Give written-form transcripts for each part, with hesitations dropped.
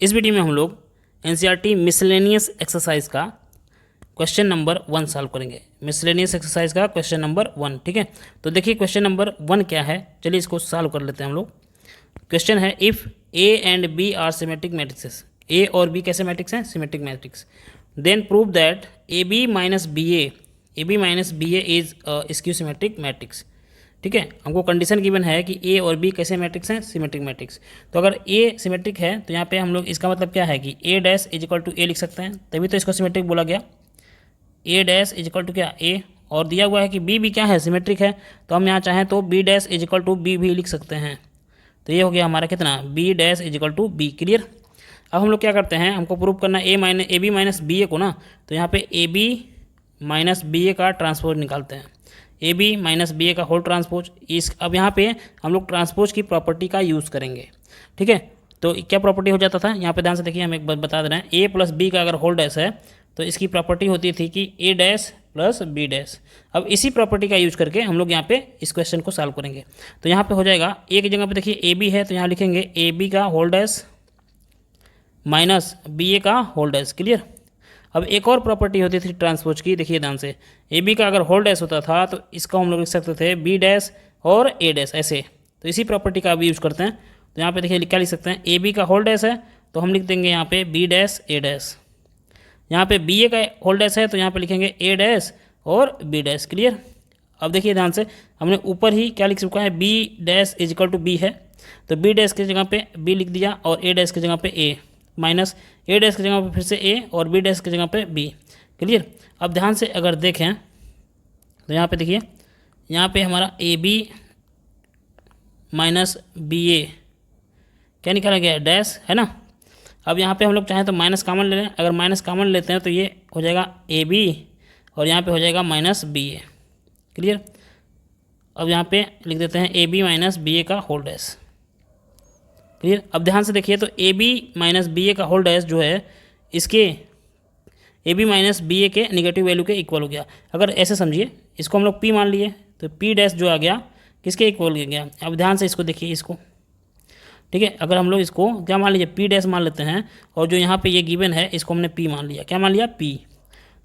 इस वीडियो में हम लोग एनसीईआरटी मिसलेनियस एक्सरसाइज का क्वेश्चन नंबर 1 सॉल्व करेंगे। मिसलेनियस एक्सरसाइज का क्वेश्चन नंबर 1, ठीक है। तो देखिए क्वेश्चन नंबर 1 क्या है, चलिए इसको सॉल्व कर लेते हैं हम लोग। क्वेश्चन है if A and B are symmetric matrices, A और बी कैसे मैट्रिक्स हैं, symmetric matrix, then prove that A B minus B A is skew symmetric matrix. ठीक है, हमको कंडीशन गिवन है कि ए और बी कैसे मैट्रिक्स हैं, सिमेट्रिक मैट्रिक्स। तो अगर ए सिमेट्रिक है तो यहाँ पे हम लोग इसका मतलब क्या है कि ए डैश इज इक्वल टू ए लिख सकते हैं, तभी तो इसको सिमेट्रिक बोला गया। ए डैश इज इक्वल टू क्या, ए, और दिया हुआ है कि बी भी क्या है, सिमेट्रिक है, तो हम यहाँ चाहें तो B dash is equal to B भी लिख सकते हैं। तो ये हो गया हमारा कितना, B dash is equal to B. Clear. अब हम लोग क्या करते हैं, हमको प्रूव करना है ए बी माइनस बी ए को ना, तो यहाँ पे ए बी माइनस बी ए का ट्रांसपोज निकालते हैं, ए बी माइनस बी ए का होल ट्रांसपोज। अब यहाँ पे हम लोग ट्रांसपोज की प्रॉपर्टी का यूज़ करेंगे। ठीक है, तो क्या प्रॉपर्टी हो जाता था, यहाँ पे ध्यान से देखिए, हम एक बात बता दे रहे हैं, ए प्लस बी का अगर होल डैश है तो इसकी प्रॉपर्टी होती थी कि ए डैश प्लस बी डैश। अब इसी प्रॉपर्टी का यूज करके हम लोग यहाँ पे इस क्वेश्चन को सॉल्व करेंगे। तो यहाँ पे हो जाएगा, ए की जगह पे देखिए ए बी है तो यहाँ लिखेंगे ए बी का होल डैश माइनस बी ए का होल डैश। क्लियर। अब एक और प्रॉपर्टी होती थी ट्रांसपोज की, देखिए ध्यान से, ए बी का अगर होल डैश होता था तो इसको हम लोग लिख सकते थे बी डैश और ए डैश ऐसे। तो इसी प्रॉपर्टी का अभी यूज़ करते हैं। तो यहाँ पे देखिए क्या लिख सकते हैं, ए बी का होल डैश है तो हम लिख देंगे यहाँ पे बी डैश ए डैश। यहाँ पे बी ए का होल डैश है तो यहाँ पे लिखेंगे ए डैश और बी डैश। क्लियर। अब देखिए ध्यान से, हमने ऊपर ही क्या लिख चुका है, B dash is equal to B है, तो बी डैश की जगह पे बी लिख दिया और ए डैश की जगह पे ए, माइनस ए डैश की जगह पे फिर से ए और बी डैश की जगह पे बी। क्लियर। अब ध्यान से अगर देखें तो यहाँ पे देखिए, यहाँ पे हमारा ए बी माइनस बी ए क्या निकाला गया है, डैश है ना। अब यहाँ पे हम लोग चाहें तो माइनस कॉमन ले लें, अगर माइनस कॉमन लेते हैं तो ये हो जाएगा ए बी और यहाँ पे हो जाएगा माइनस बी ए। क्लियर। अब यहाँ पे लिख देते हैं ए बी माइनस बी ए का होल डैश। क्लियर। अब ध्यान से देखिए, तो ए बी माइनस बी ए का होल डैश जो है इसके ए बी माइनस बी ए के निगेटिव वैल्यू के इक्वल हो गया। अगर ऐसे समझिए, इसको हम लोग पी मान लिए तो पी डैश जो आ गया किसके इक्वल हो गया। अब ध्यान से इसको देखिए, इसको, ठीक है, अगर हम लोग इसको क्या मान लीजिए, पी डैश मान लेते हैं, और जो यहाँ पे ये गिवन है इसको हमने पी मान लिया, क्या मान लिया, पी।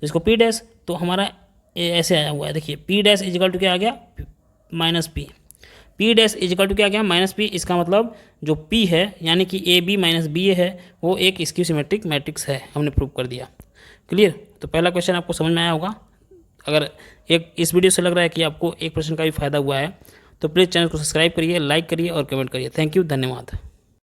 तो इसको पी डैश, तो हमारा ऐसे आया हुआ है, देखिए पी डैश इजिकल टू क्या आ गया, minus P. P dash is equal to क्या आ गया, माइनस पी। इसका मतलब जो पी है यानी कि ए बी माइनस बी ए है वो एक स्क्यू सिमेट्रिक मैट्रिक्स है, हमने प्रूव कर दिया। क्लियर। तो पहला क्वेश्चन आपको समझ में आया होगा। अगर एक इस वीडियो से लग रहा है कि आपको 1% का भी फायदा हुआ है तो प्लीज़ चैनल को सब्सक्राइब करिए, लाइक करिए और कमेंट करिए। थैंक यू, धन्यवाद।